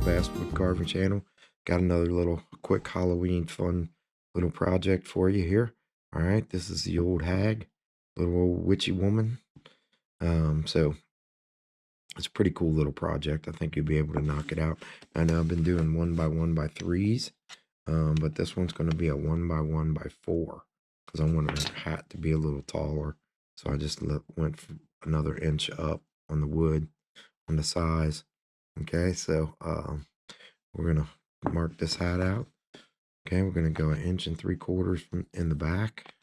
Basswood carving channel. Got another little quick Halloween fun little project for you here. All right, this is the old hag, little old witchy woman. So it's a pretty cool little project. I think you'll be able to knock it out. I know I've been doing 1x1x3s, but this one's going to be a 1x1x4 because I wanted the hat to be a little taller. So I just went for another inch up on the wood on the size. Okay, so we're gonna mark this hat out. Okay, we're gonna go 1 3/4 inches from in the back.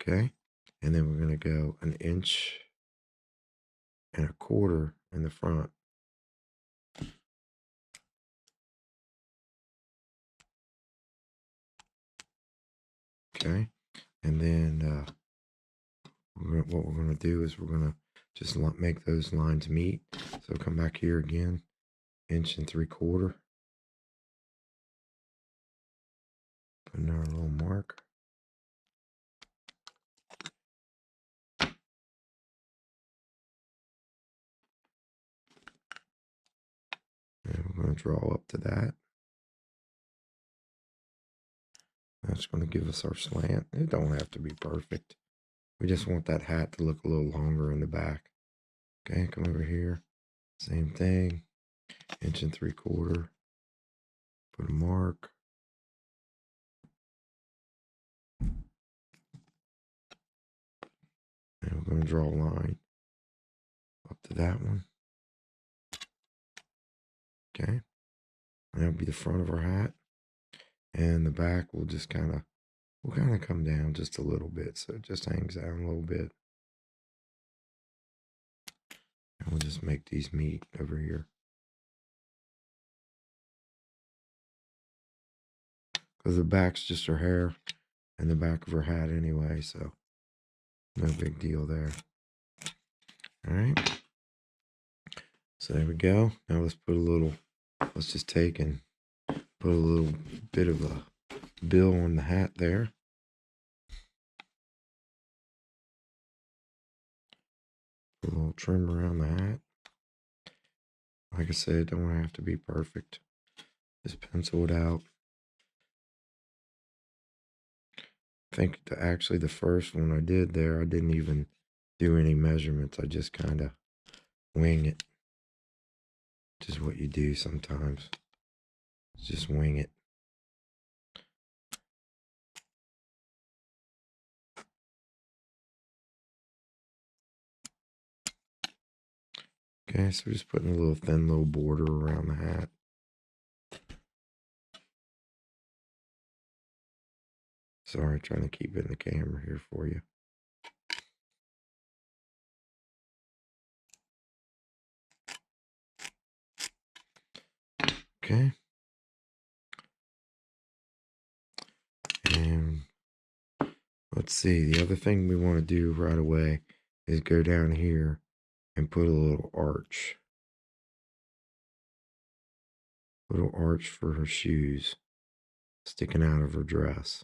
Okay, and then we're gonna go 1 1.25 inches in the front. Okay, and then what we're gonna do is we're gonna just make those lines meet. So come back here again, 1 3/4 inches. Put another little mark. And we're going to draw up to that. That's going to give us our slant. It don't have to be perfect. We just want that hat to look a little longer in the back. Okay, come over here. Same thing. 1 3/4 inches. Put a mark. And we're going to draw a line up to that one. Okay. That'll be the front of our hat. And the back will just kind of come down just a little bit. So it just hangs down a little bit. And we'll just make these meet over here. Because the back's just her hair and the back of her hat anyway, so no big deal there. All right. So there we go. Now let's just take and put a little bit of a bill on the hat there. Put a little trim around the hat. Like I said, it don't have to be perfect. Just pencil it out. I think actually the first one I did there, I didn't even do any measurements. I just kind of wing it. Which is what you do sometimes. Just wing it. Okay, so just putting a little thin little border around the hat. Sorry, trying to keep it in the camera here for you. Okay. And let's see, the other thing we want to do right away is go down here and put a little arch. Little arch for her shoes sticking out of her dress.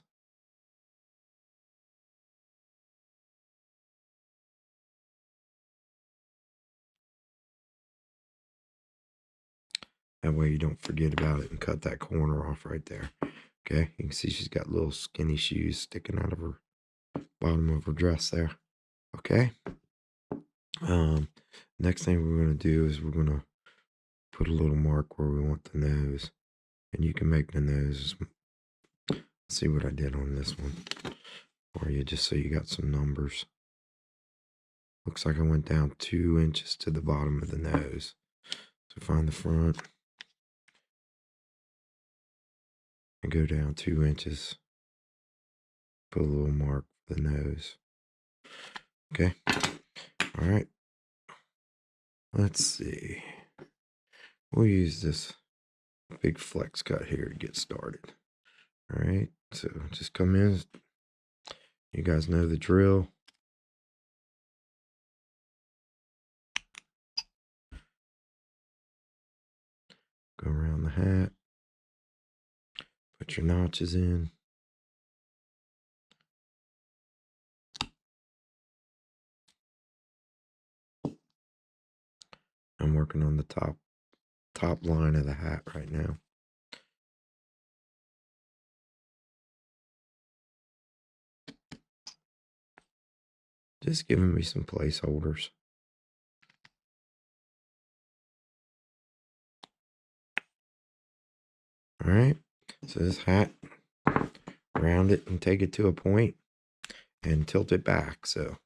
That way you don't forget about it and cut that corner off right there. Okay, you can see she's got little skinny shoes sticking out of her bottom of her dress there. Okay. Next thing we're going to do is we're going to put a little mark where we want the nose. And you can make the nose. Let's see what I did on this one for you, just so you got some numbers. Looks like I went down 2 inches to the bottom of the nose. So find the front and go down 2 inches. Put a little mark for the nose. Okay. All right. Let's see. We'll use this big flex cut here to get started. All right. So just come in. You guys know the drill. Go around the hat. Put your notches in. I'm working on the top line of the hat right now. Just giving me some placeholders. All right, so this hat, round it and take it to a point and tilt it back. So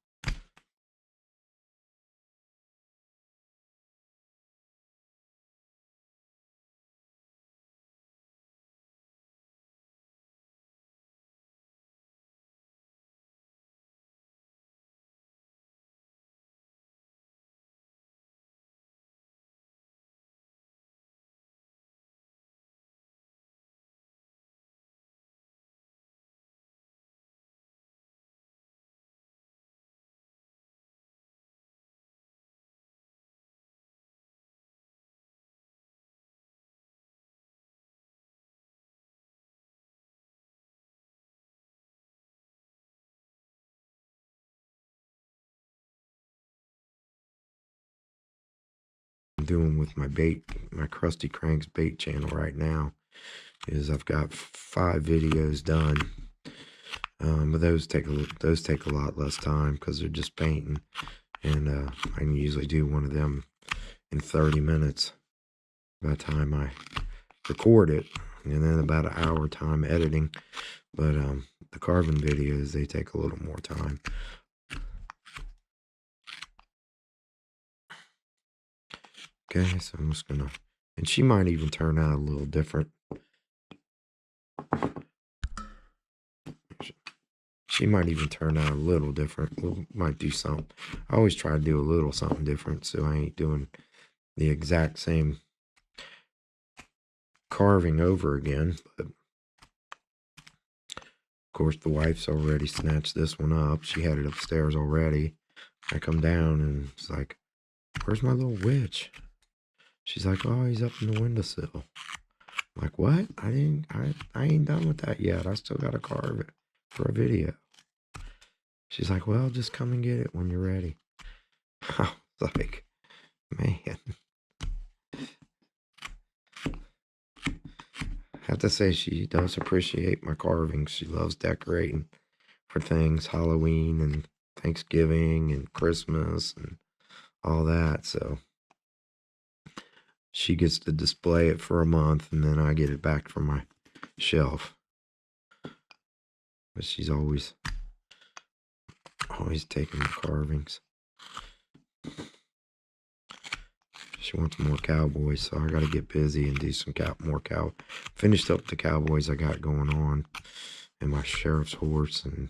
I'm doing with my Krusty Cranks bait channel right now is I've got 5 videos done. But those take a lot less time because they're just painting, and I can usually do one of them in 30 minutes by the time I record it, and then about an hour time editing. But the carving videos, they take a little more time. Okay, so I'm just gonna, and she might even turn out a little different. She might even turn out a little different. We might do something. I always try to do a little something different, so I ain't doing the exact same carving over again. But of course, the wife's already snatched this one up. She had it upstairs already. I come down and it's like, "Where's my little witch?" She's like, "Oh, he's up in the windowsill." I'm like, "What? I ain't done with that yet. I still gotta carve it for a video." She's like, "Well, just come and get it when you're ready." I was like, man. I have to say she does appreciate my carvings. She loves decorating for things, Halloween and Thanksgiving and Christmas and all that. So she gets to display it for a month, and then I get it back from my shelf. But she's always taking my carvings. She wants more cowboys, so I got to get busy and do some finished up the cowboys I got going on, and my sheriff's horse and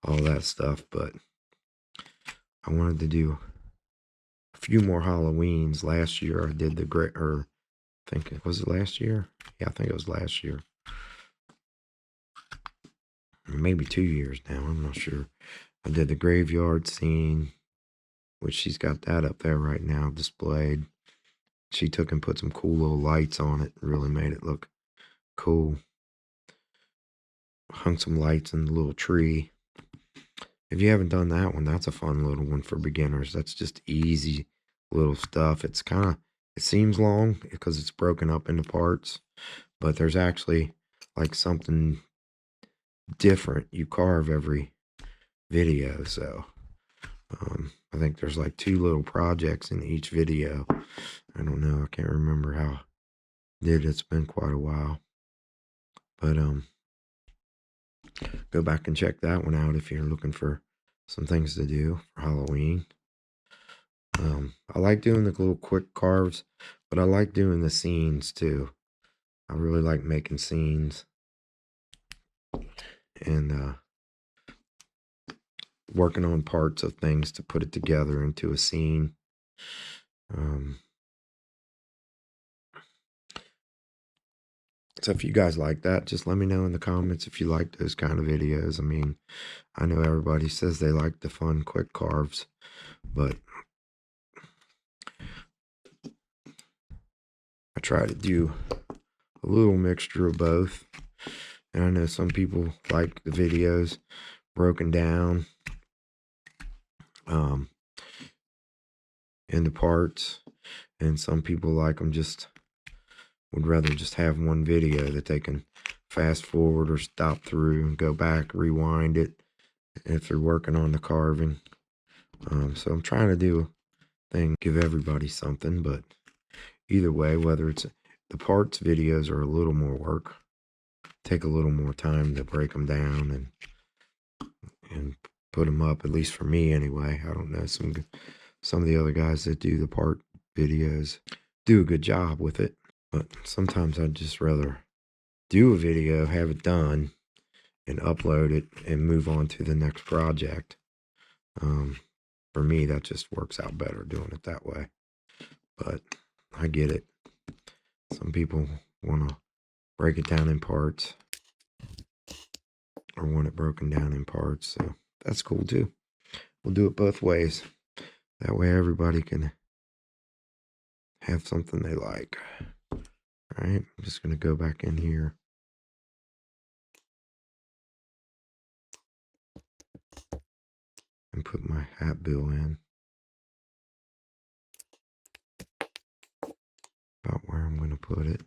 all that stuff. But I wanted to do a few more Halloweens. Last year I did I think it was last year. Yeah, I think it was last year. Maybe 2 years now. I'm not sure. I did the graveyard scene, which she's got that up there right now displayed. She took and put some cool little lights on it. Really made it look cool. Hung some lights in the little tree. If you haven't done that one, that's a fun little one for beginners. That's just easy little stuff. It seems long because it's broken up into parts, but there's actually like something different you carve every video. So I think there's like 2 little projects in each video. I don't know. I can't remember how I did. It's been quite a while. But go back and check that one out if you're looking for some things to do for Halloween. I like doing the little quick carves, but I like doing the scenes too. I really like making scenes and working on parts of things to put it together into a scene. So if you guys like that, just let me know in the comments if you like those kind of videos. I mean, I know everybody says they like the fun, quick carves, but I try to do a little mixture of both. And I know some people like the videos broken down. into parts, and some people like them just would rather just have one video that they can fast forward or stop through and go back, rewind it if they're working on the carving. So I'm trying to do a thing, give everybody something, but either way, whether it's the parts videos are a little more work, take a little more time to break them down and put them up, at least for me anyway. I don't know, some of the other guys that do the part videos do a good job with it, but sometimes I'd just rather do a video, have it done, and upload it and move on to the next project. For me, that just works out better doing it that way, but I get it. Some people want to break it down in parts or want it broken down in parts, so that's cool too. We'll do it both ways. That way everybody can have something they like. All right, I'm just going to go back in here. And put my hat bill in. About where I'm going to put it.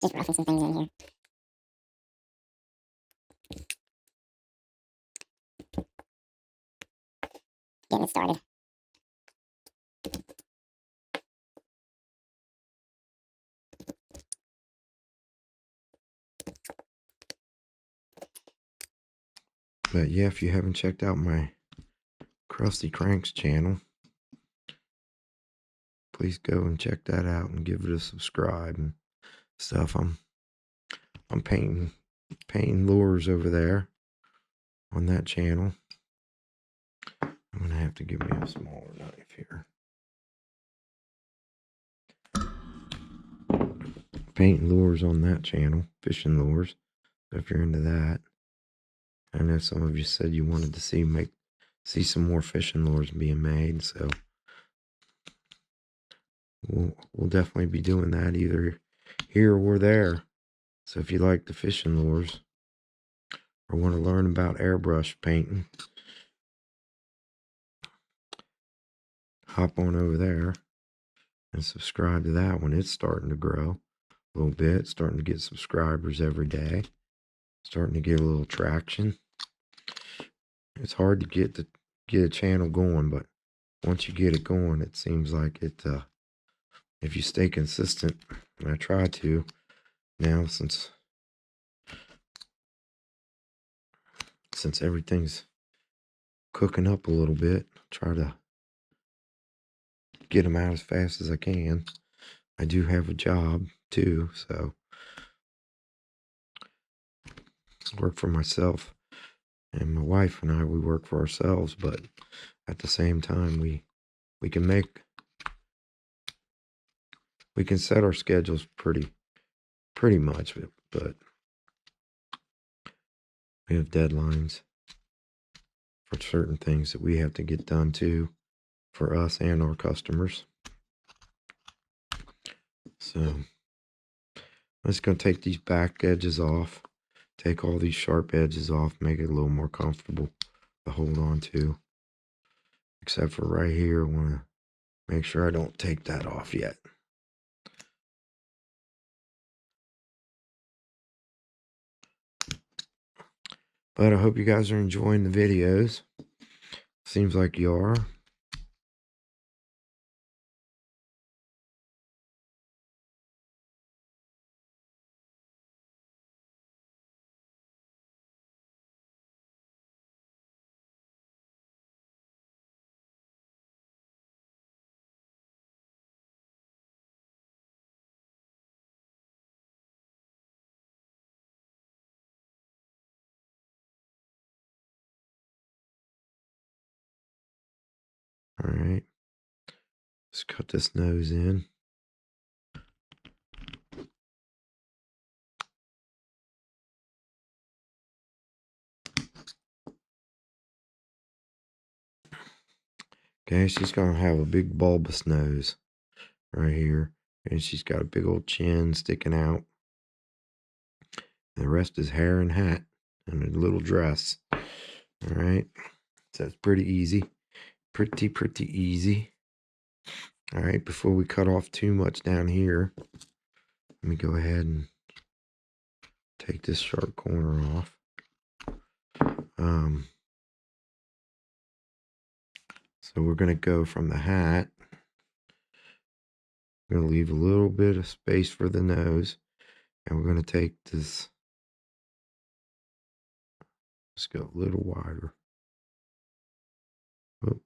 Just roughing some things in here. Getting it started. But yeah, if you haven't checked out my Krusty Cranks channel, please go and check that out and give it a subscribe and stuff. I'm painting lures over there on that channel. I'm gonna have to give me a smaller knife here. Painting lures on that channel, fishing lures. So if you're into that, I know some of you said you wanted to see some more fishing lures being made, so we'll definitely be doing that either here or there. So if you like the fishing lures or want to learn about airbrush painting, hop on over there and subscribe to that one. It's starting to grow a little bit, starting to get subscribers every day, starting to get a little traction. It's hard to get a channel going, but once you get it going, it seems like it, if you stay consistent, and I try to now, since everything's cooking up a little bit, try to get them out as fast as I can. I do have a job too, so I work for myself, and my wife and I, we work for ourselves, but at the same time, we can set our schedules pretty much, but we have deadlines for certain things that we have to get done too, for us and our customers. So I'm just going to take these back edges off, take all these sharp edges off, make it a little more comfortable to hold on to. Except for right here, I want to make sure I don't take that off yet. But I hope you guys are enjoying the videos. Seems like you are. All right. Let's cut this nose in. Okay, she's gonna have a big bulbous nose right here, and she's got a big old chin sticking out. And the rest is hair and hat and a little dress. All right, so it's pretty easy, pretty easy. All right, before we cut off too much down here, let me go ahead and take this sharp corner off. So we're gonna go from the hat. We're gonna leave a little bit of space for the nose, and we're gonna take this. Let's go a little wider. Oh,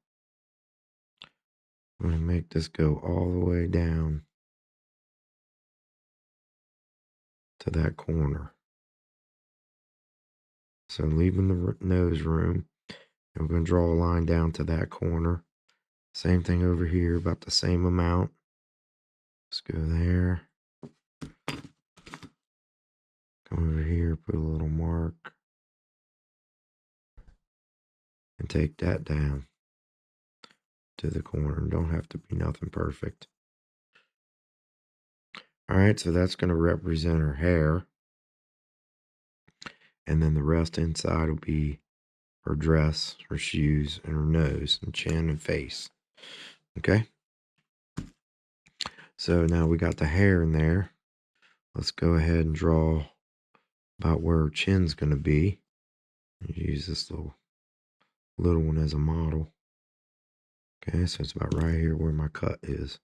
I'm gonna make this go all the way down to that corner. So leaving the nose room, and we're gonna draw a line down to that corner. Same thing over here, about the same amount. Let's go there. Come over here, put a little mark, and take that down to the corner. Don't have to be nothing perfect. All right, so that's going to represent her hair. And then the rest inside will be her dress, her shoes, and her nose and chin and face. Okay? So now we got the hair in there. Let's go ahead and draw about where her chin's going to be. Use this little one as a model. Okay, so it's about right here where my cut is.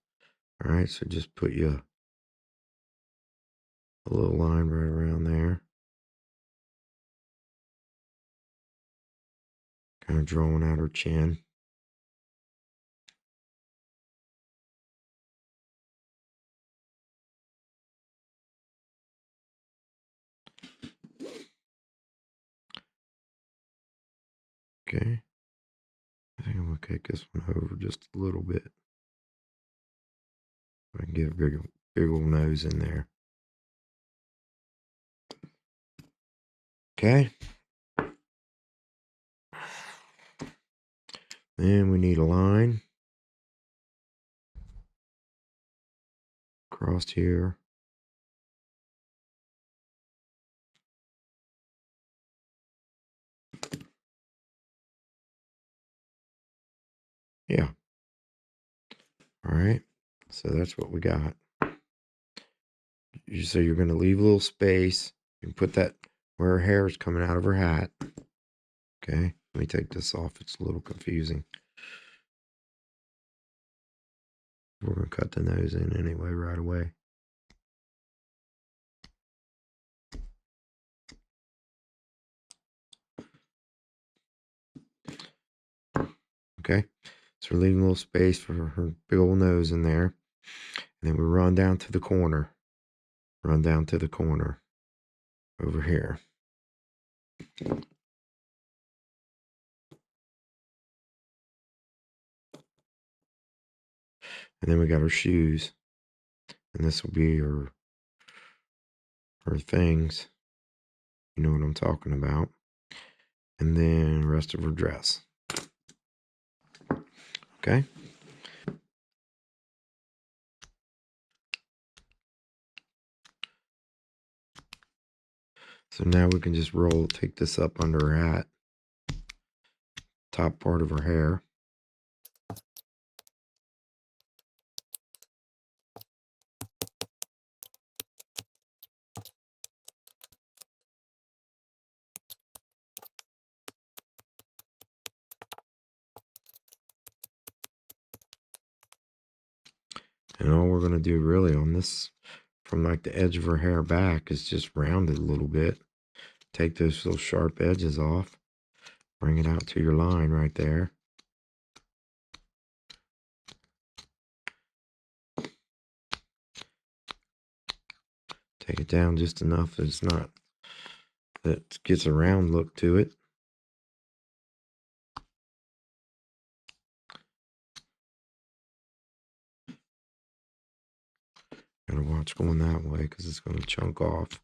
All right, so just put you a little line right around there. Kind of drawing out her chin. Okay. I think I'm going to kick this one over just a little bit. I can get a big old nose in there. Okay. Then we need a line across here. Yeah. All right. So that's what we got. So you're going to leave a little space. You can put that where her hair is coming out of her hat. Okay. Let me take this off. It's a little confusing. We're going to cut the nose in anyway right away. Okay. So we're leaving a little space for her big old nose in there. And then we run down to the corner. Run down to the corner over here. And then we got her shoes. And this will be her things. You know what I'm talking about. And then the rest of her dress. Okay. So now we can just take this up under her hat. Top part of her hair. And all we're going to do really on this, from like the edge of her hair back, is just round it a little bit. Take those little sharp edges off. Bring it out to your line right there. Take it down just enough that it's not, that gets a round look to it. Gotta watch going that way because it's going to chunk off.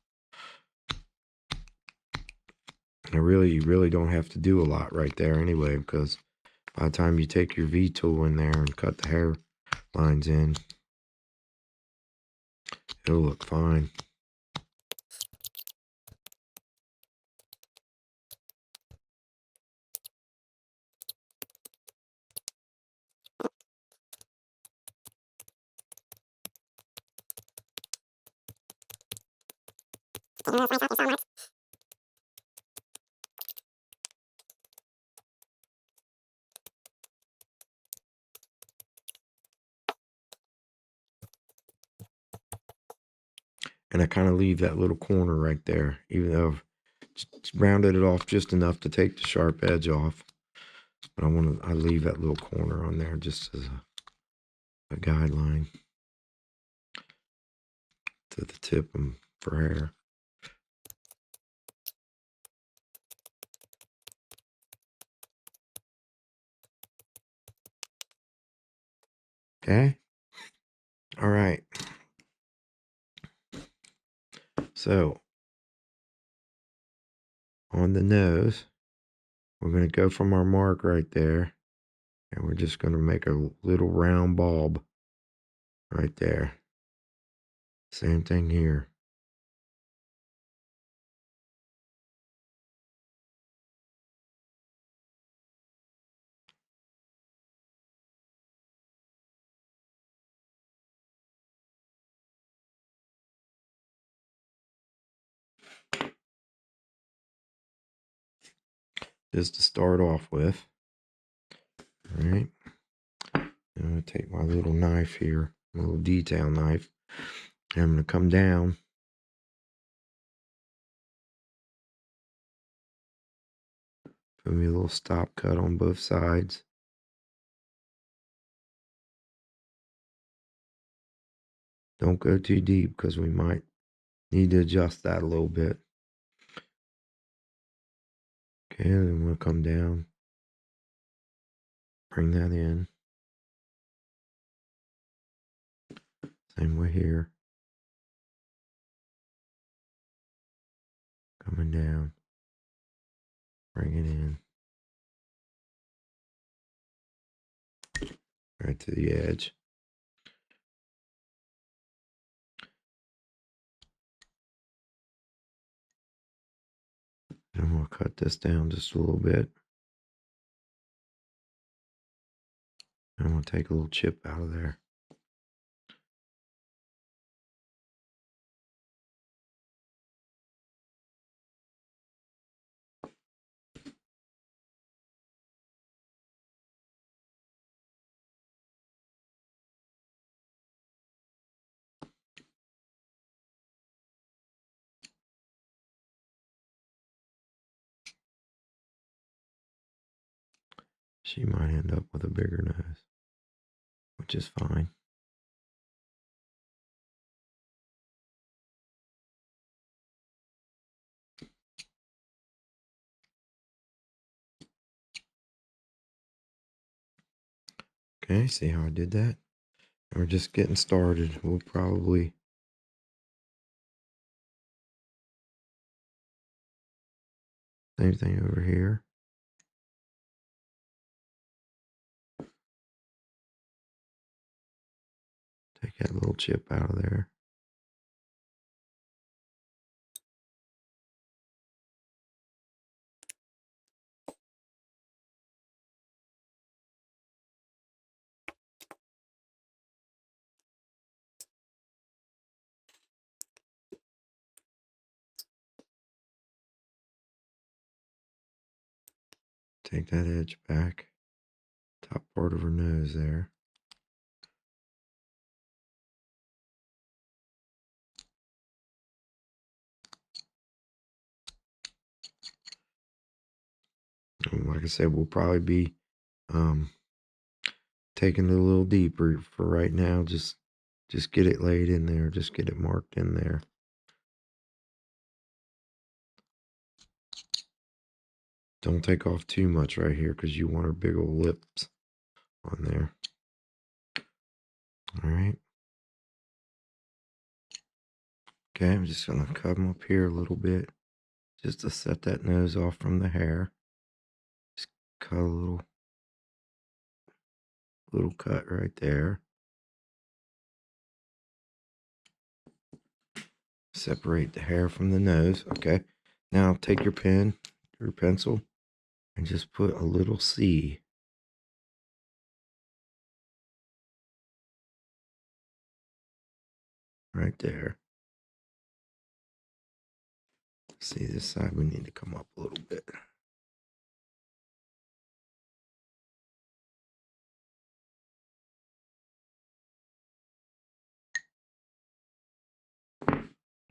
And you really don't have to do a lot right there anyway, because By the time you take your V tool in there and cut the hair lines in, it'll look fine. And I kind of leave that little corner right there, even though I've rounded it off just enough to take the sharp edge off. But I leave that little corner on there just as a guideline to the tip for hair. Okay. All right. So on the nose, we're going to go from our mark right there, and we're just going to make a little round bulb right there. Same thing here. Just to start off with. All right. I'm going to take my little knife here, my little detail knife, and I'm going to come down. Put me a little stop cut on both sides. Don't go too deep because we might need to adjust that a little bit. Okay, then we'll come down, bring that in. Same way here. Coming down, bring it in. Right to the edge. And we'll cut this down just a little bit. And we'll take a little chip out of there. She might end up with a bigger nose, which is fine. Okay, see how I did that? And we're just getting started. We'll probably same thing over here. Take that little chip out of there. Take that edge back. Top part of her nose there. And like I said, we'll probably be taking it a little deeper for right now. Just get it laid in there. Just get it marked in there. Don't take off too much right here because you want her big old lips on there. All right. Okay, I'm just going to come up here a little bit just to set that nose off from the hair. Just cut a little little cut right there. Separate the hair from the nose. Okay. Now take your pen, your pencil, and just put a little C right there. See this side, we need to come up a little bit.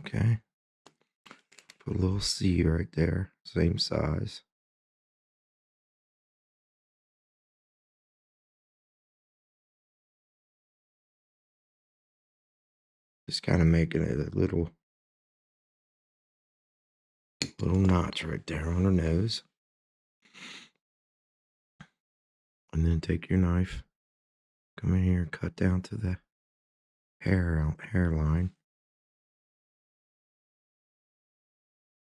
Okay. Put a little C right there, same size. Just kind of making it a little notch right there on her nose. And then take your knife, come in here and cut down to the hairline.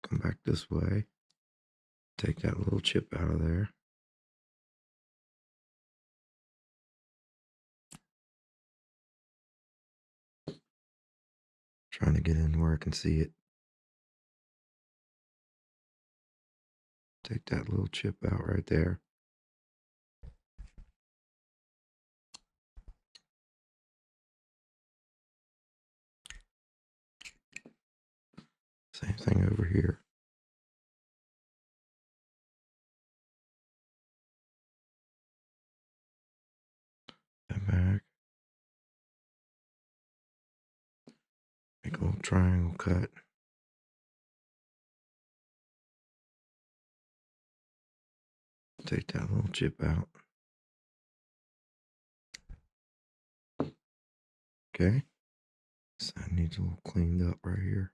Come back this way. Take that little chip out of there. Trying to get in where I can see it. Take that little chip out right there. Same thing over here. And back. Make a little triangle cut. Take that little chip out. Okay. So that needs a little cleaned up right here.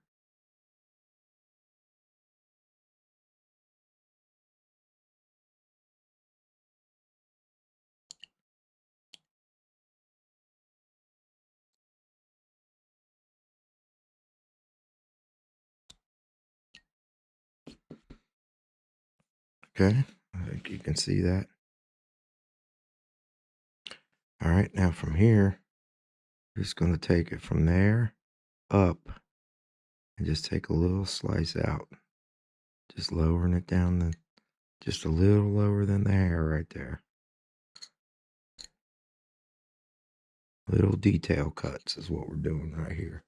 Okay. I think you can see that. All right. Now from here, we're just going to take it from there up and just take a little slice out. Just lowering it down just a little lower than the hair right there. Little detail cuts is what we're doing right here.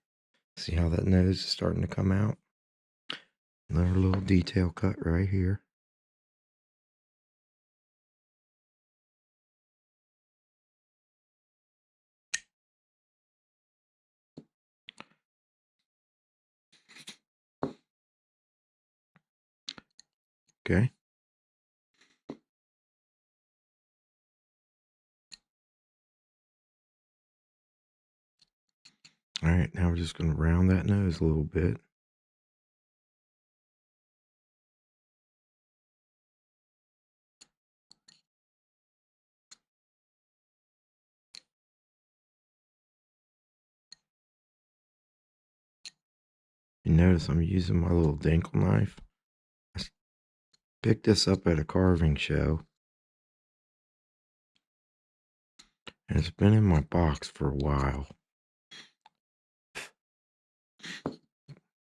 See how that nose is starting to come out? Another little detail cut right here. Okay. All right, now we're just going to round that nose a little bit. You notice I'm using my little dinkle knife. I picked this up at a carving show. And it's been in my box for a while.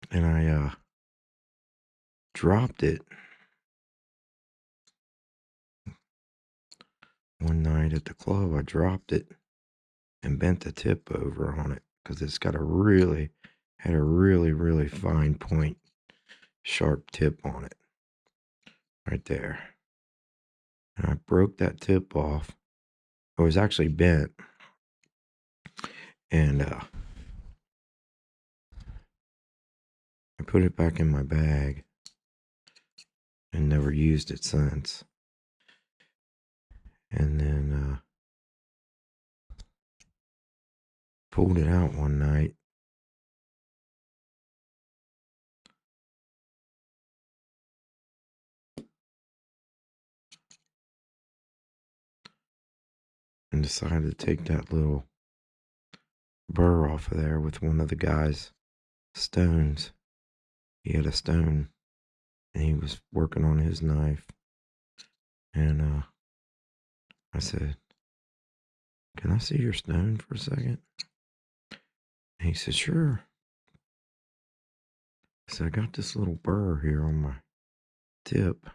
And I dropped it one night at the club. I dropped it and bent the tip over on it because it's got had a really fine point, sharp tip on it right there. And I broke that tip off. It was actually bent. And I put it back in my bag and never used it since. And then pulled it out one night. And decided to take that little burr off of there with one of the guy's stones. He had a stone and he was working on his knife. And I said, can I see your stone for a second? And he said, sure. So I got this little burr here on my tip.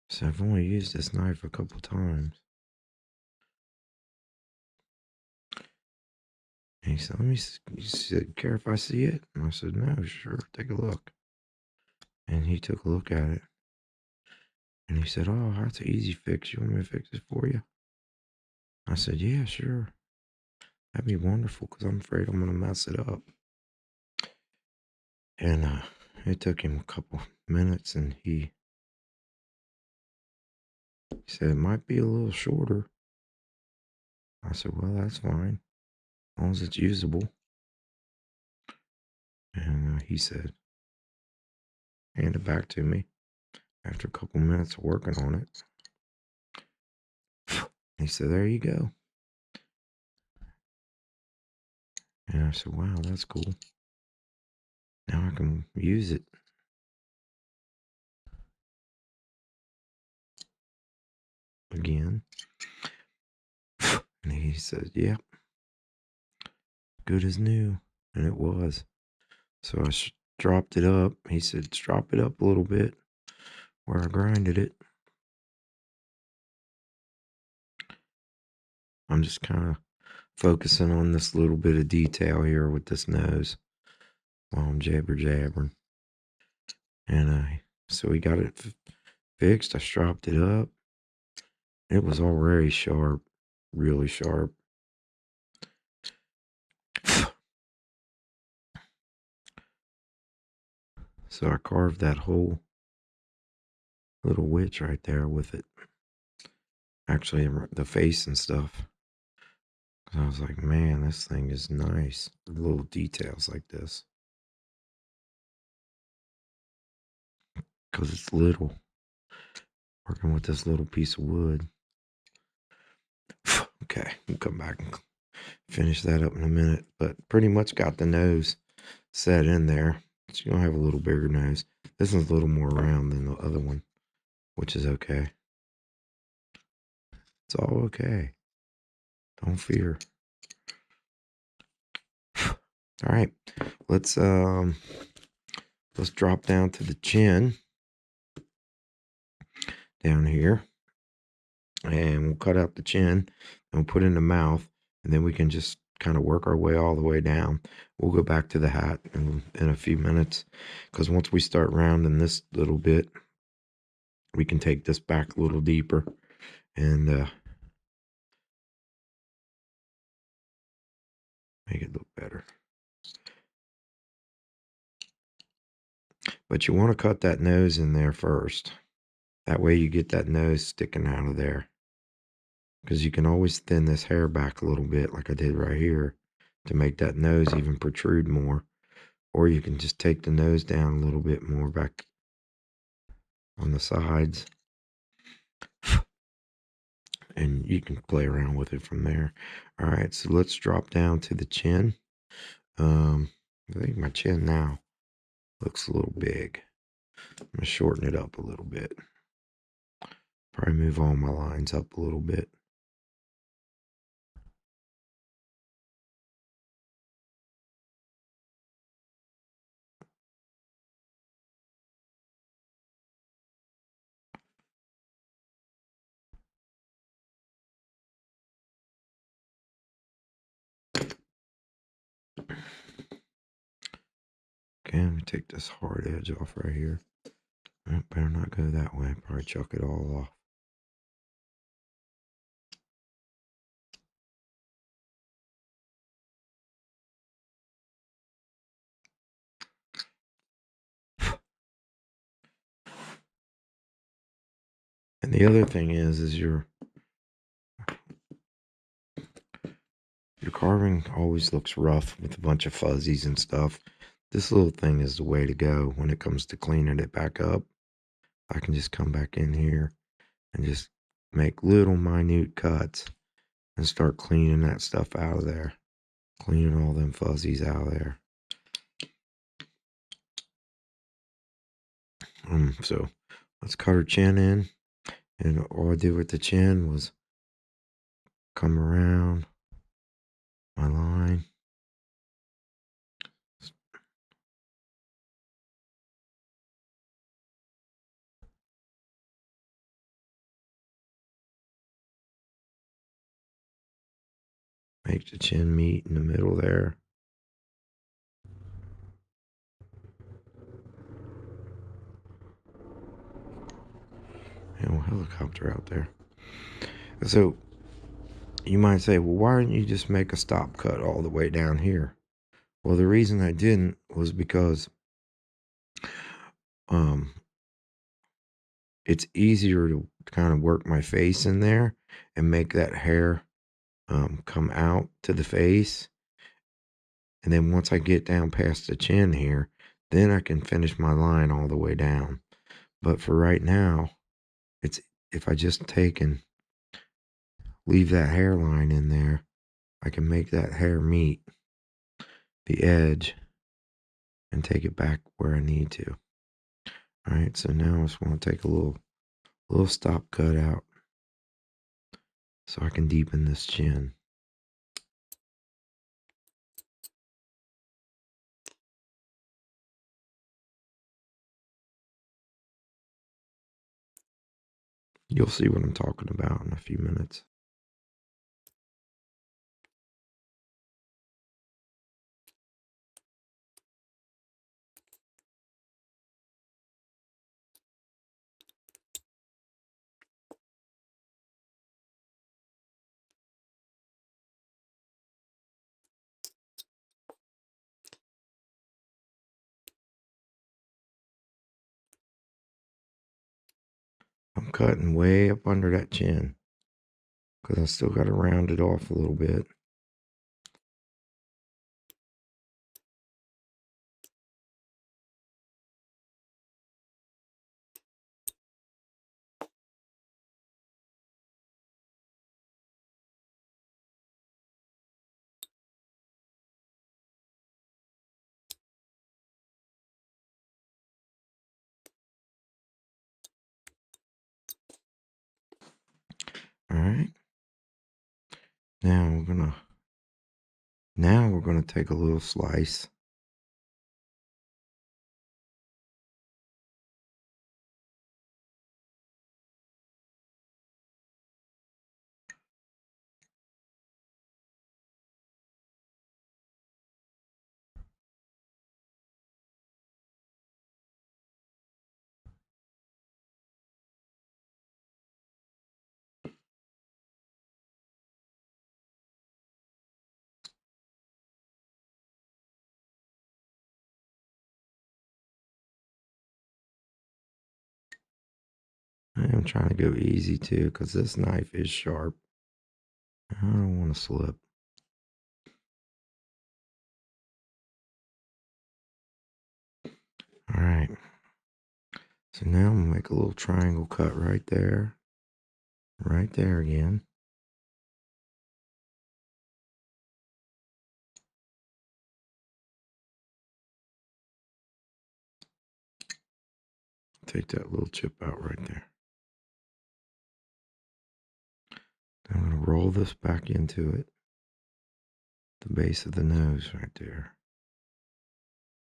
So I've only used this knife a couple times. And he said, he said, care if I see it? And I said, no, sure, take a look. And he took a look at it. And he said, oh, that's an easy fix. You want me to fix it for you? I said, yeah, sure. That'd be wonderful because I'm afraid I'm going to mess it up. And it took him a couple minutes and he said, it might be a little shorter. I said, well, that's fine, as long as it's usable. And he said, hand it back to me after a couple minutes of working on it. He said, there you go. And I said, wow, that's cool. Now I can use it. Again. And he said, yeah, good as new. And it was. So I dropped it up. He said, drop it up a little bit where I grinded it. I'm just kind of focusing on this little bit of detail here with this nose while I'm jabbering. And so we got it fixed. I stropped it up. It was already sharp, really sharp. So I carved that whole little witch right there with it. Actually, the face and stuff. I was like, man, this thing is nice. Little details like this. Because it's little. Working with this little piece of wood. Okay, we'll come back and finish that up in a minute. But pretty much got the nose set in there. It's going to have a little bigger nose. This one's a little more round than the other one, which is okay. It's all okay. Don't fear. All right, let's drop down to the chin down here, and we'll cut out the chin and we'll put in the mouth, and then we can just kind of work our way all the way down. We'll go back to the hat in a few minutes, because once we start rounding this little bit, we can take this back a little deeper and make it look better. But you want to cut that nose in there first. That way you get that nose sticking out of there. Because you can always thin this hair back a little bit, like I did right here, to make that nose even protrude more. Or you can just take the nose down a little bit more back on the sides. And you can play around with it from there. All right, so let's drop down to the chin. I think my chin now looks a little big. I'm going to shorten it up a little bit. Probably move all my lines up a little bit. Okay, let me take this hard edge off right here. Better not go that way. Probably chuck it all off. And the other thing is your carving always looks rough with a bunch of fuzzies and stuff. This little thing is the way to go when it comes to cleaning it back up. I can just come back in here and just make little minute cuts and start cleaning that stuff out of there. Cleaning all them fuzzies out of there. So let's cut her chin in. And all I did with the chin was come around my line. Make the chin meet in the middle there. And helicopter out there. So you might say, well, why didn't you just make a stop cut all the way down here? Well, the reason I didn't was because um, it's easier to kind of work my face in there and make that hair come out to the face. And then once I get down past the chin here, then I can finish my line all the way down. But for right now, it's if I just take and leave that hairline in there, I can make that hair meet the edge and take it back where I need to. All right, so now I just want to take a little stop cut out so I can deepen this chin. You'll see what I'm talking about in a few minutes. I'm cutting way up under that chin because I still got to round it off a little bit. All right. Now we're gonna take a little slice. I am trying to go easy too because this knife is sharp. I don't want to slip. All right. So now I'm gonna make a little triangle cut right there again. Take that little chip out right there. I'm gonna roll this back into it. The base of the nose right there.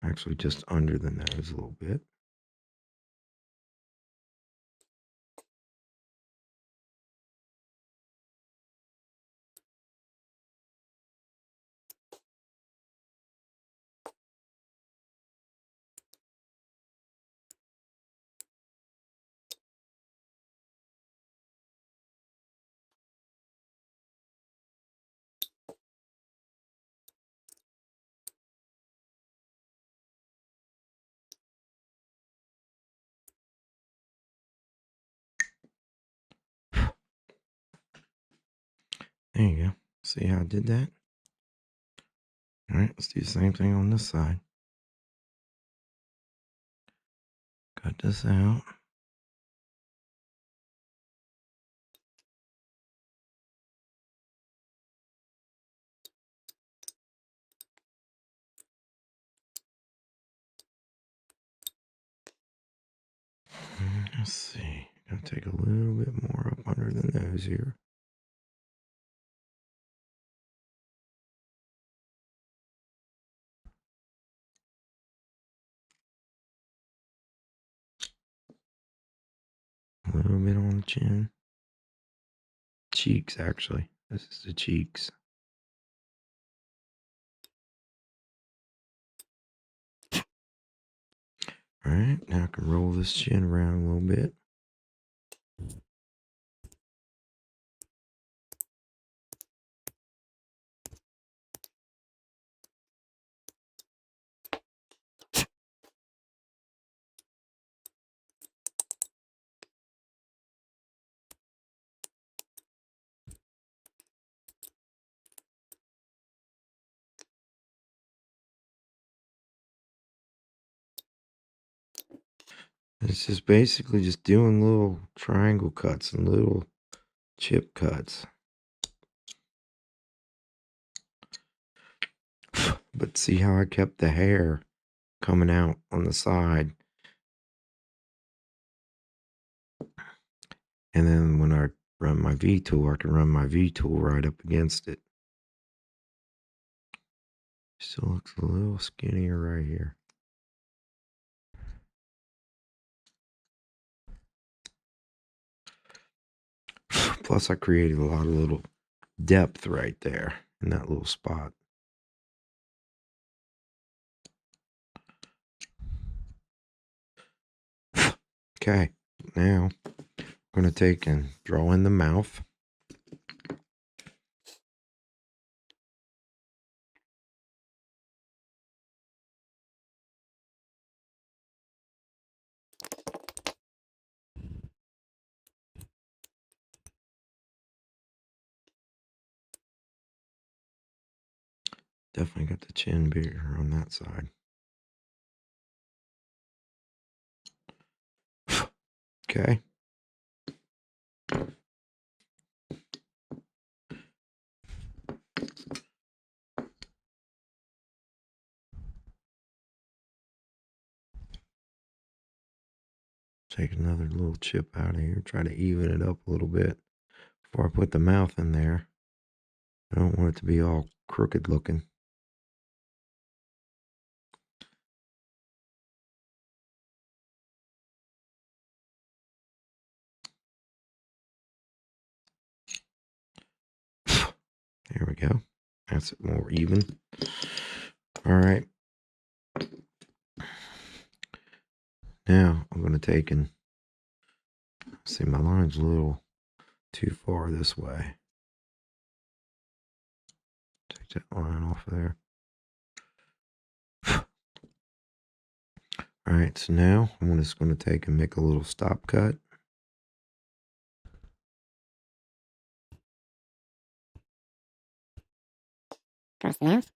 Actually, just under the nose a little bit. There you go. See how I did that? All right, let's do the same thing on this side. Cut this out. Let's see. Gotta take a little bit more up under the nose here. little bit on the chin. Cheeks, actually. This is the cheeks. All right, now I can roll this chin around a little bit. It's just basically just doing little triangle cuts and little chip cuts. But see how I kept the hair coming out on the side. And then when I run my V tool, I can run my V tool right up against it. Still looks a little skinnier right here. Plus, I created a lot of little depth right there in that little spot. Okay, now I'm going to take and draw in the mouth. Definitely got the chin bigger on that side. Okay. Take another little chip out of here. Try to even it up a little bit before I put the mouth in there. I don't want it to be all crooked looking. There we go. That's it more even. All right. Now I'm going to take and see my line's a little too far this way. Take that line off of there. All right, so now I'm just going to take and make a little stop cut. Cross the mouth.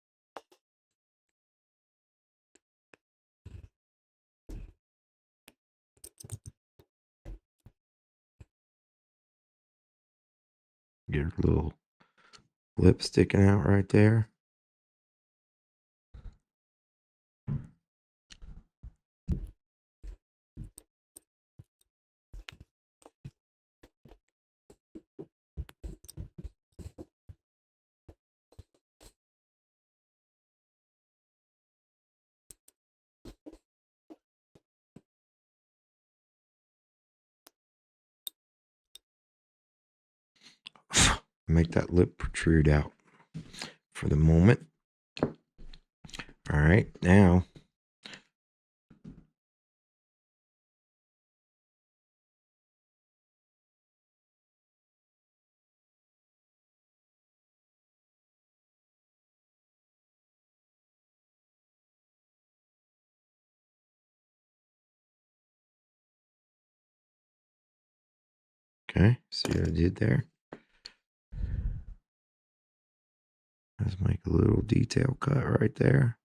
Get a little lip sticking out right there. Make that lip protrude out for the moment. All right, now okay, see what I did there? Let's make a little detail cut right there.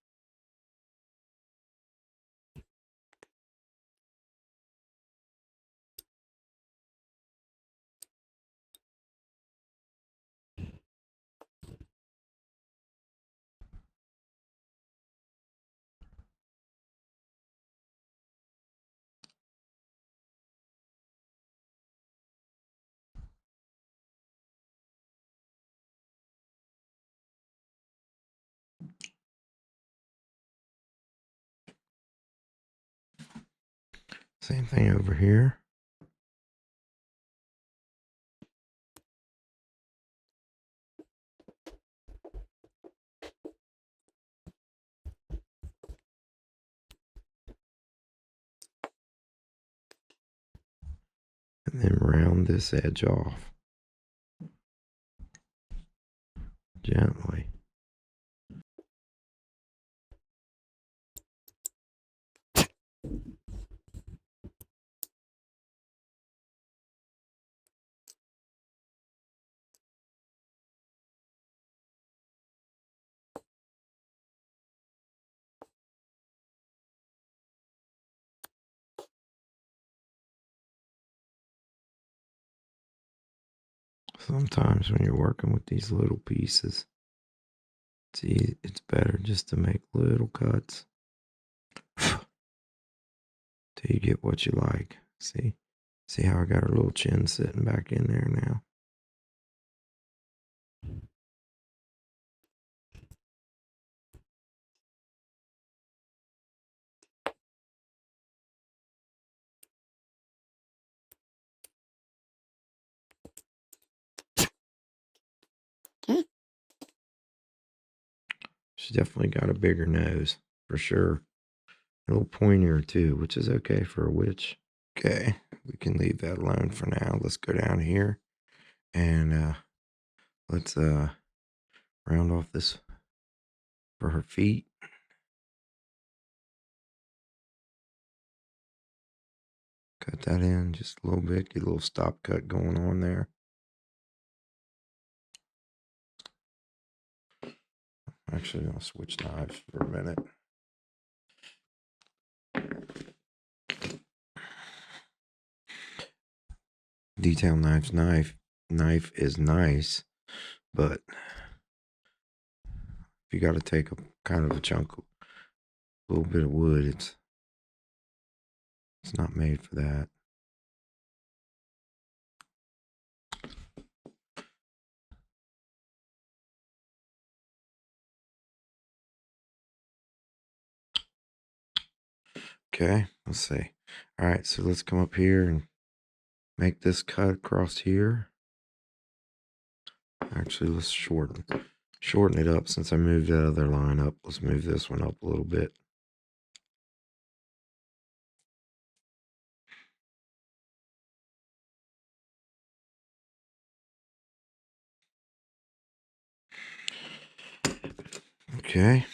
Same thing over here. And then round this edge off gently. Sometimes when you're working with these little pieces, it's better just to make little cuts till you get what you like. See how I got her little chin sitting back in there now. Okay. She's definitely got a bigger nose, for sure. A little pointier too, which is okay for a witch. Okay, we can leave that alone for now. Let's go down here and let's round off this for her feet. Cut that in just a little bit, get a little stop cut going on there. Actually, I'll switch knives for a minute. Detail knife is nice, but if you got to take a kind of a chunk, a little bit of wood, it's not made for that. Okay, let's see. All right, so let's come up here and make this cut across here. Actually, let's shorten it up since I moved that other line up. Let's move this one up a little bit. Okay.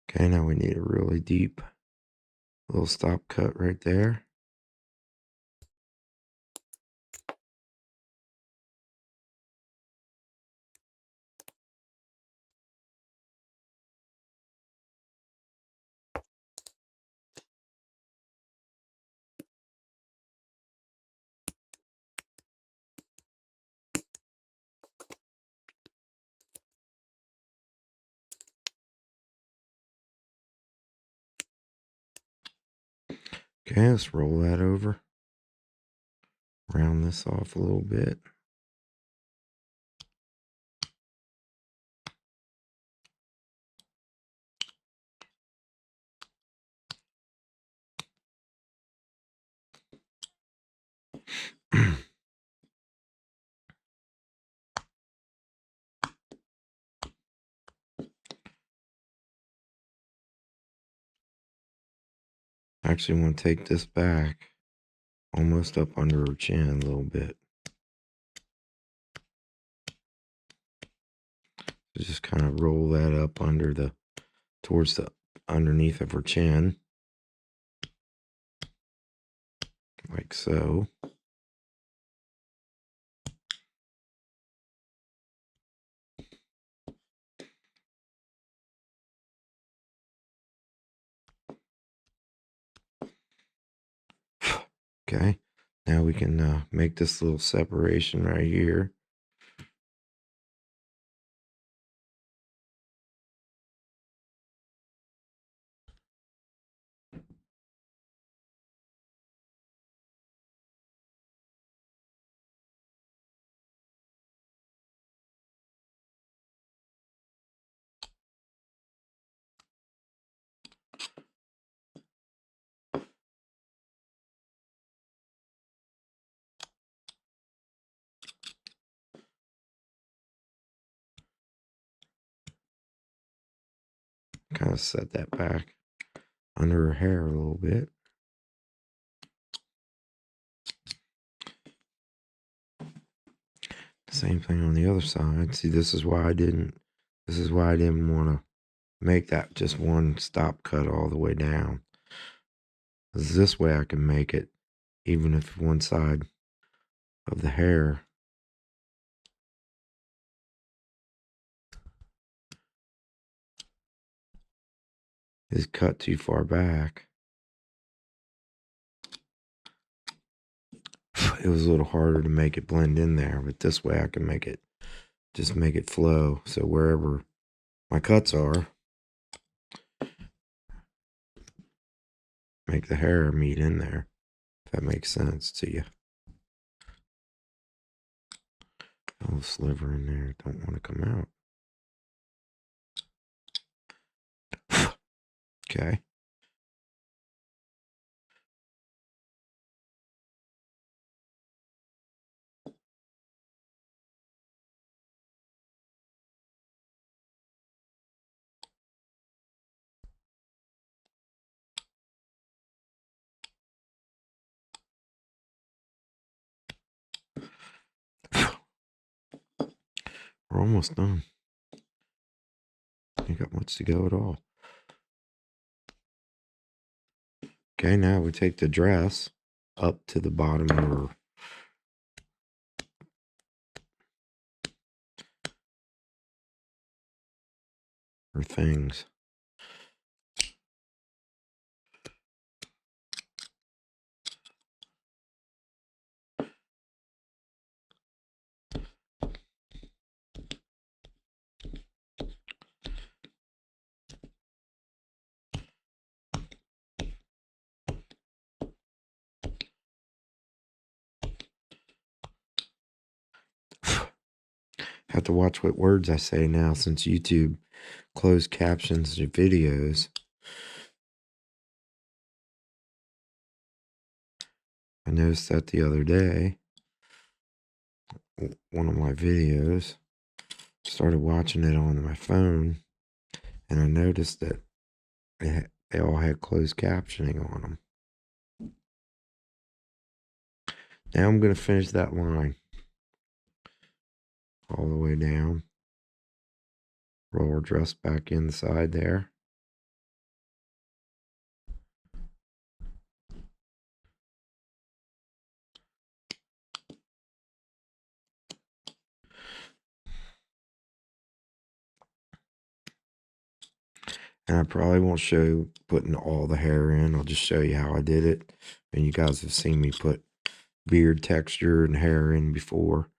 Okay, now we need a really deep little stop cut right there. Okay, let's roll that over. Round this off a little bit. I actually want to take this back almost up under her chin a little bit. So just kind of roll that up towards the underneath of her chin. Like so. Okay, now we can make this little separation right here. kind of set that back under her hair a little bit. Same thing on the other side. See, this is why I didn't want to make that just one stop cut all the way down. 'Cause this way I can make it even if one side of the hair is cut too far back. It was a little harder to make it blend in there, but this way I can make it flow. So wherever my cuts are, make the hair meet in there, if that makes sense to you. A little sliver in there, don't want to come out. Okay. We're almost done. Ain't got much to go at all. Okay, now we take the dress up to the bottom of her things. Have to watch what words I say now since YouTube closed captions to videos. I noticed that the other day, one of my videos, started watching it on my phone, and I noticed that they all had closed captioning on them. Now I'm going to finish that line all the way down. Roll our dress back inside there. And I probably won't show you putting all the hair in. I'll just show you how I did it. And you guys have seen me put beard texture and hair in before.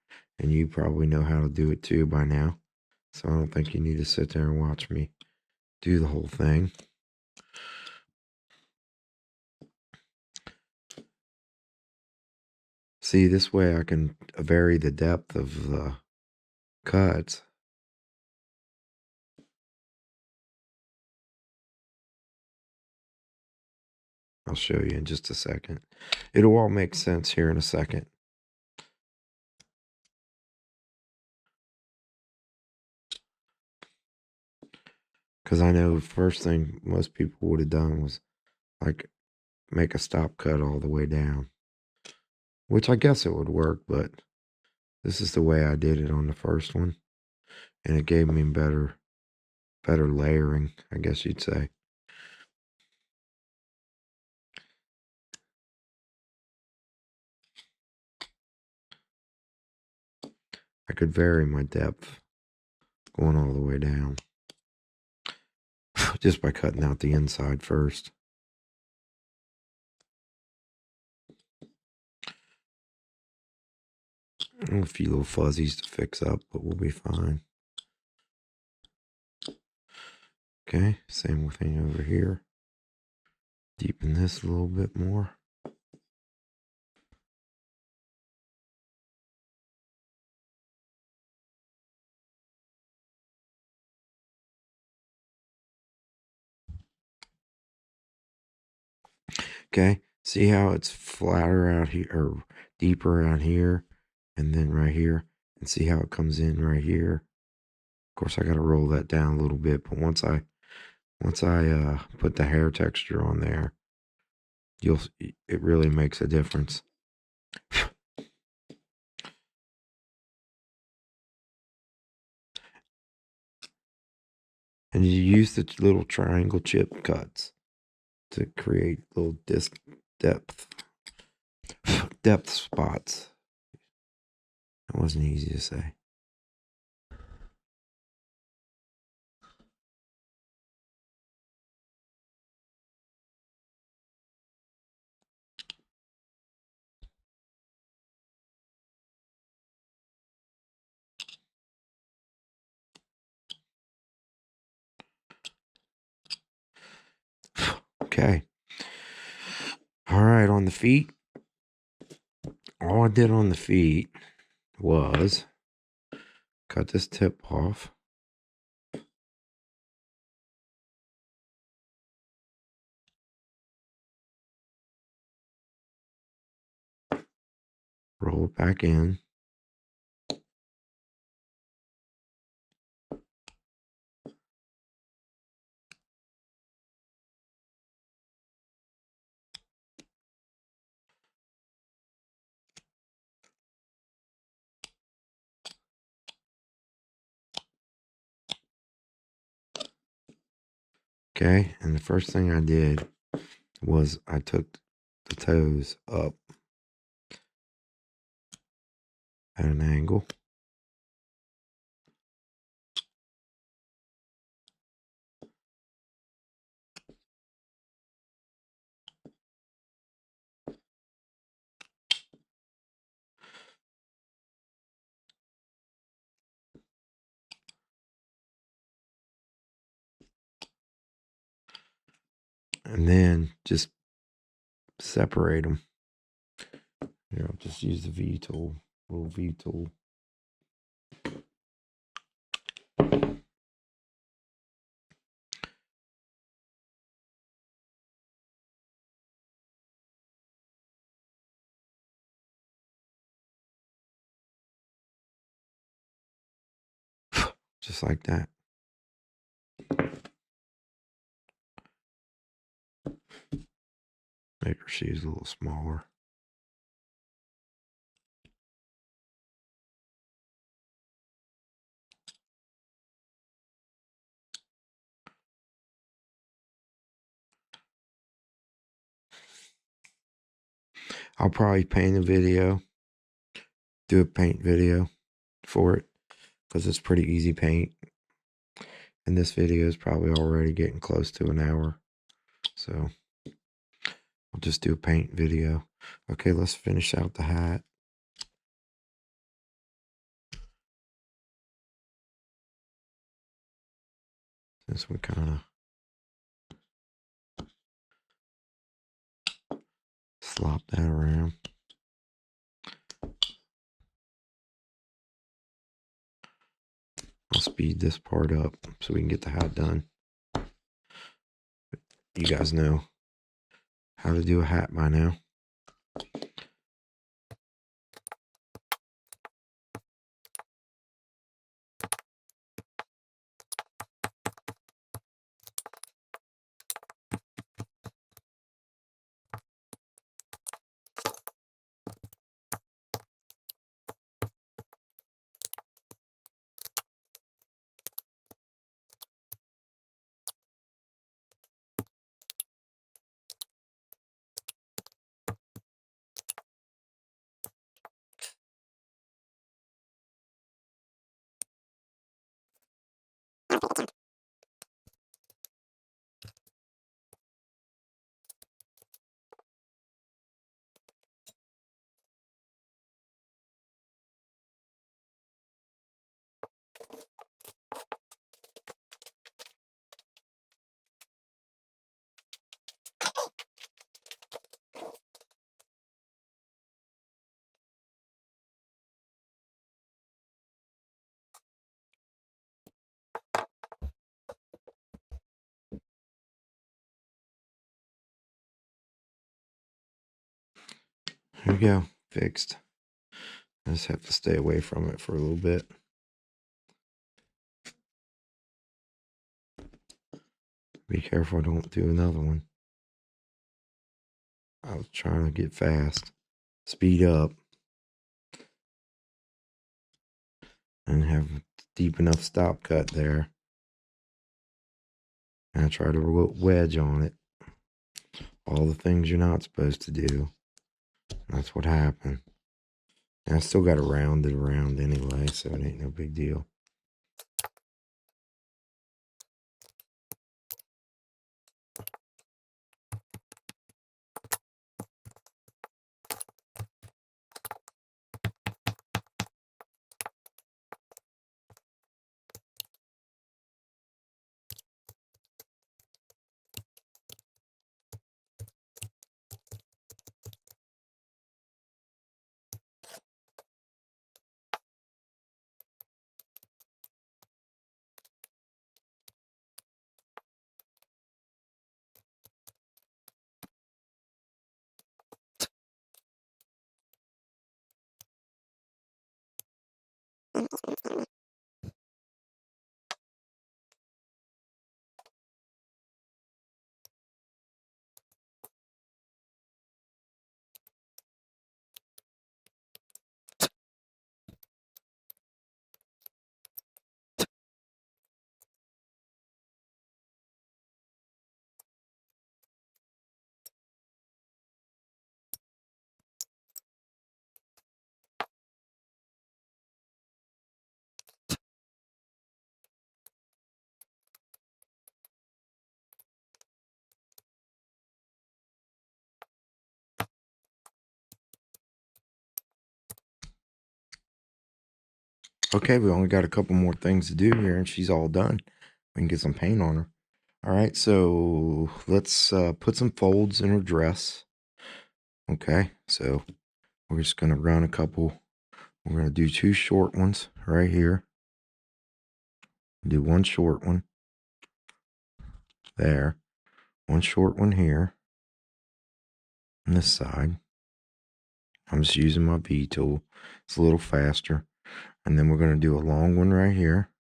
And you probably know how to do it too by now. So I don't think you need to sit there and watch me do the whole thing. See, this way I can vary the depth of the cuts. I'll show you in just a second. It'll all make sense here in a second. Because I know the first thing most people would have done was like make a stop cut all the way down. Which I guess it would work, but this is the way I did it on the first one. And it gave me better layering, I guess you'd say. I could vary my depth going all the way down just by cutting out the inside first. A few little fuzzies to fix up, but we'll be fine. Okay, same thing over here. Deepen this a little bit more. Okay, see how it's flatter out here or deeper out here and then right here, and see how it comes in right here. Of course, I got to roll that down a little bit, but once I once I put the hair texture on there, it really makes a difference. And you use the little triangle chip cuts to create little disc depth spots. It wasn't easy to say. Okay. All right, on the feet. All I did on the feet was cut this tip off. Roll it back in. Okay, and the first thing I did was I took the toes up at an angle. And then just separate them. Here, I'll just use the V tool, little V tool. Just like that. Make her shoes a little smaller. I'll probably paint a video, do a paint video for it, because it's pretty easy paint. And this video is probably already getting close to an hour. So I'll just do a paint video. Okay, let's finish out the hat. Since we kind of slop that around. I'll speed this part up so we can get the hat done. You guys know how to do a hat by now. Here we go, fixed. I just have to stay away from it for a little bit. Be careful I don't do another one. I was trying to get fast, speed up, and have deep enough stop cut there. And I try to wedge on it. All the things you're not supposed to do. That's what happened. And I still got to round it around anyway, so it ain't no big deal. Okay, we only got a couple more things to do here, and she's all done. We can get some paint on her. All right, so let's put some folds in her dress. Okay, so we're just going to run a couple. We're going to do 2 short ones right here. Do 1 short one there. 1 short one here on this side. I'm just using my V tool. It's a little faster. And then we're going to do a long one right here.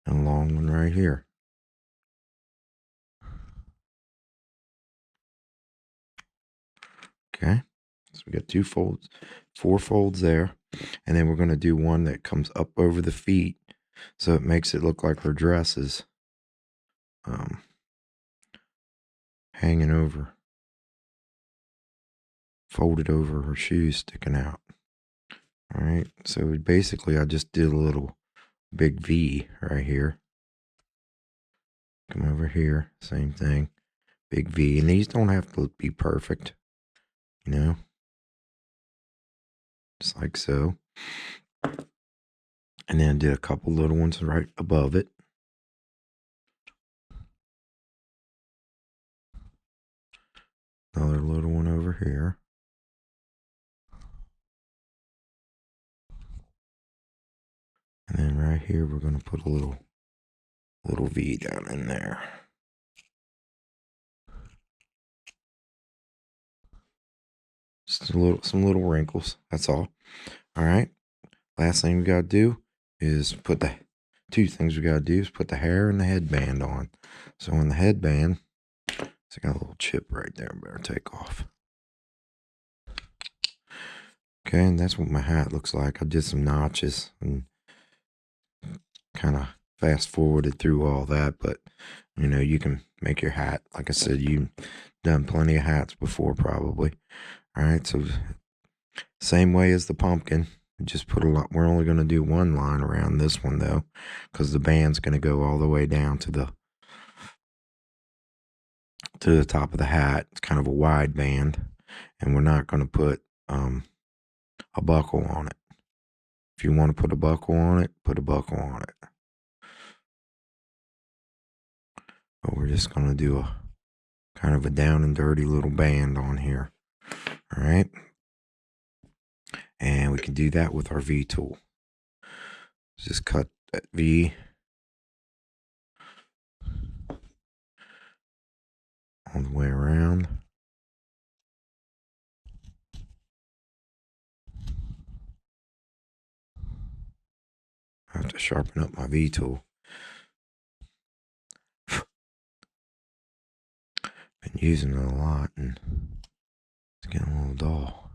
And a long one right here. Okay. So we got 2 folds, 4 folds there. And then we're going to do one that comes up over the feet. So it makes it look like her dress is hanging over. Folded over her shoes sticking out. All right. So basically I just did a little big V right here. Come over here. Same thing. Big V. And these don't have to be perfect. You know. Just like so. And then did a couple little ones right above it. Another little one over here. And then right here we're going to put a little V down in there. Just some little wrinkles. That's all. All right. Last thing we got to do is put the 2 things we got to do is put the hair and the headband on. So on the headband, it's got a little chip right there. Better take off. Okay, and that's what my hat looks like. I did some notches and kind of fast forwarded through all that, but you know, you can make your hat. Like I said, you've done plenty of hats before, probably. All right, so same way as the pumpkin. Just put a lot. We're only going to do 1 line around this one though, because the band's going to go all the way down to the top of the hat. It's kind of a wide band, and we're not going to put a buckle on it. If you want to put a buckle on it, put a buckle on it. But we're just going to do a kind of a down and dirty little band on here. All right. And we can do that with our V tool. Just cut that V all the way around. I have to sharpen up my V tool. Been using it a lot and it's getting a little dull.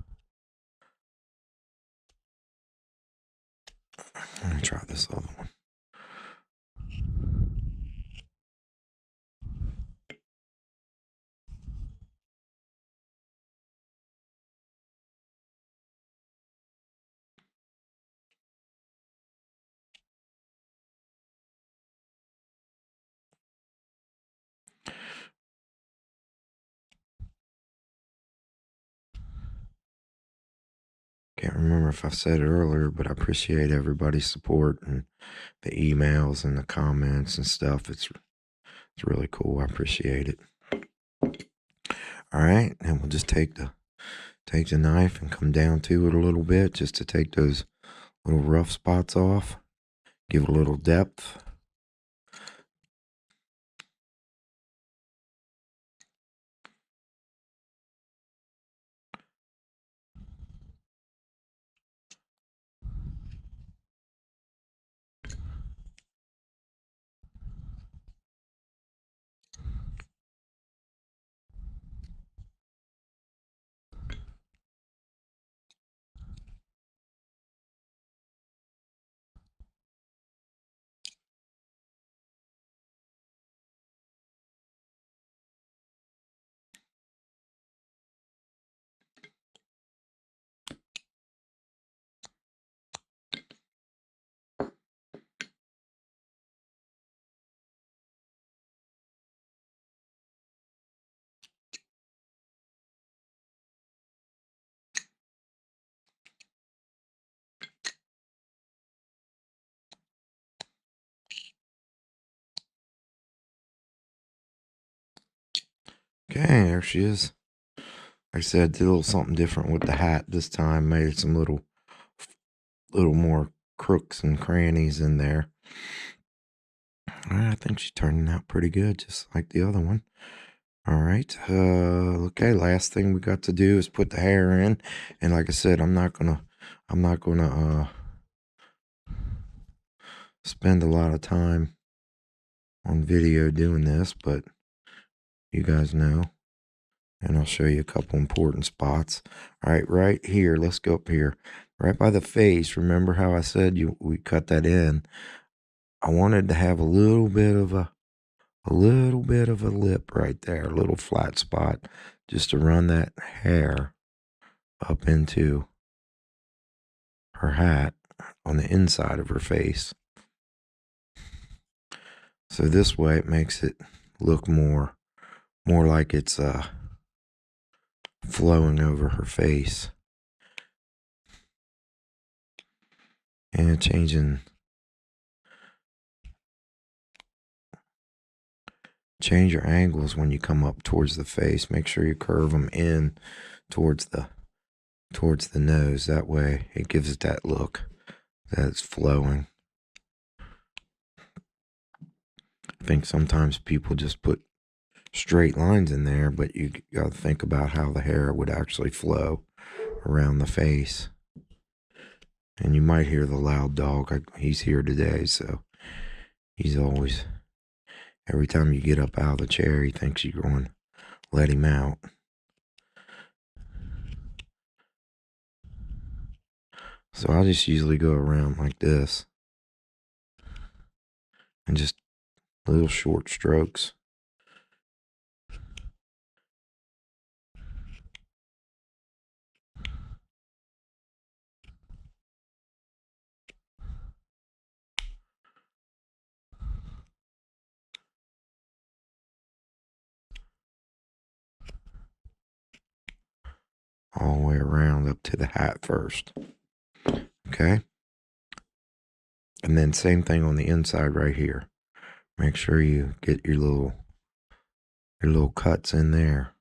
Let me try this other one. Can't remember if I said it earlier, but I appreciate everybody's support and the emails and the comments and stuff. It's really cool. I appreciate it. All right, and we'll just take the knife and come down to it a little bit just to take those little rough spots off. Give it a little depth. Okay, there she is. Like I said, did a little something different with the hat this time. Made some little more crooks and crannies in there. All right, I think she's turning out pretty good, just like the other one. All right. Okay. Last thing we got to do is put the hair in, and like I said, I'm not gonna spend a lot of time on video doing this, but you guys know, and I'll show you a couple important spots. All right, right here. Let's go up here, right by the face. Remember how I said we cut that in? I wanted to have a little bit of a lip right there, a little flat spot, just to run that hair up into her hat on the inside of her face. So this way it makes it look more like it's flowing over her face. And change your angles when you come up towards the face. Make sure you curve them in towards the nose. That way it gives it that look that it's flowing. I think sometimes people just put straight lines in there, but you got to think about how the hair would actually flow around the face. And you might hear the loud dog. He's here today, so he's always, every time you get up out of the chair, he thinks you're going to let him out. So I just usually go around like this and just little short strokes. All the way around up to the hat first. Okay? And then same thing on the inside right here. Make sure you get your little cuts in there.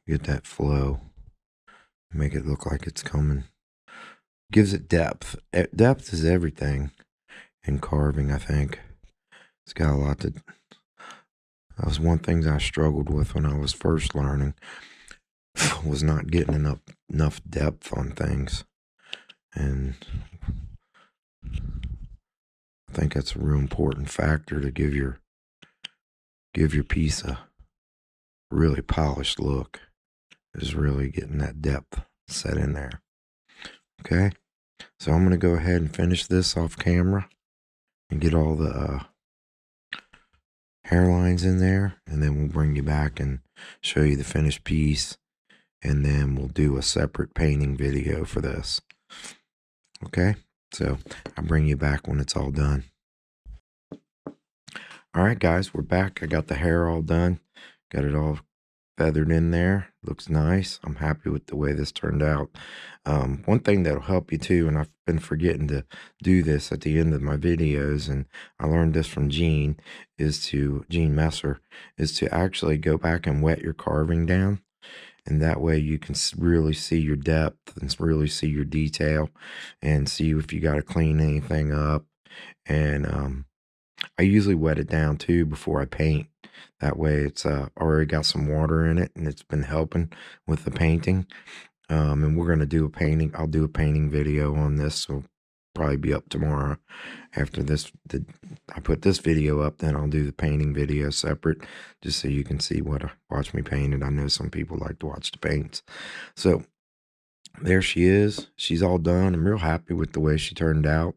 Get that flow. Make it look like it's coming. Gives it depth. Depth is everything in carving, I think. It's got a lot to... That was one thing I struggled with when I was first learning. was not getting enough depth on things, and I think that's a real important factor to give your piece a really polished look, is really getting that depth set in there. Okay, so I'm gonna go ahead and finish this off camera and get all the hairlines in there, and then we'll bring you back and show you the finished piece, and then we'll do a separate painting video for this. Okay, so I'll bring you back when it's all done. All right, guys, we're back. I got the hair all done, got it all feathered in there. Looks nice. I'm happy with the way this turned out. One thing that'll help you too, and I've been forgetting to do this at the end of my videos, and I learned this from Gene Messer, is to actually go back and wet your carving down. And that way you can really see your depth and really see your detail and see if you got to clean anything up. And I usually wet it down too before I paint. That way it's already got some water in it and it's been helping with the painting. And we're going to do a painting. I'll do a painting video on this. So probably be up tomorrow after this. I put this video up, then I'll do the painting video separate just so you can see what watch me paint it. I know some people like to watch the paints. So there she is. She's all done. I'm real happy with the way she turned out.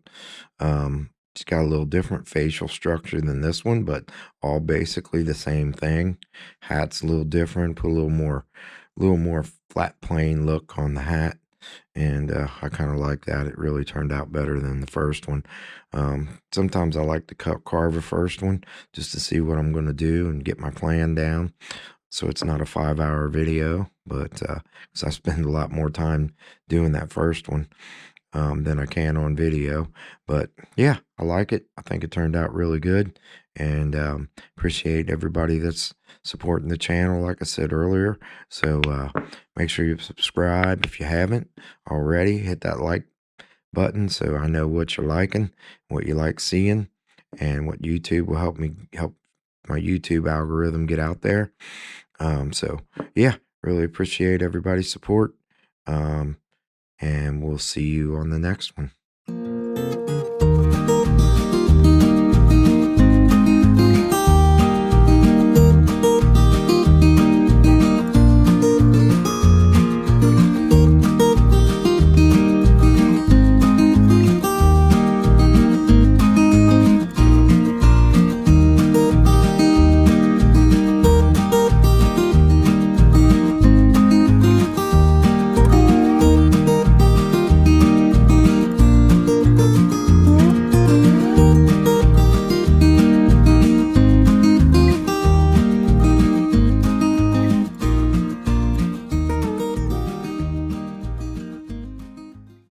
She's got a little different facial structure than this one, but all basically the same thing. Hat's a little different, put a little more flat plain look on the hat. And I kind of like that. It really turned out better than the first one. Sometimes I like to carve a first one just to see what I'm going to do and get my plan down. So it's not a 5-hour video, but because I spend a lot more time doing that first one than I can on video. But yeah, I like it. I think it turned out really good, and appreciate everybody that's supporting the channel, like I said earlier. So make sure you subscribe if you haven't already. Hit that like button so I know what you're liking, what you like seeing, and what YouTube will help my YouTube algorithm get out there. So yeah, really appreciate everybody's support. And we'll see you on the next one.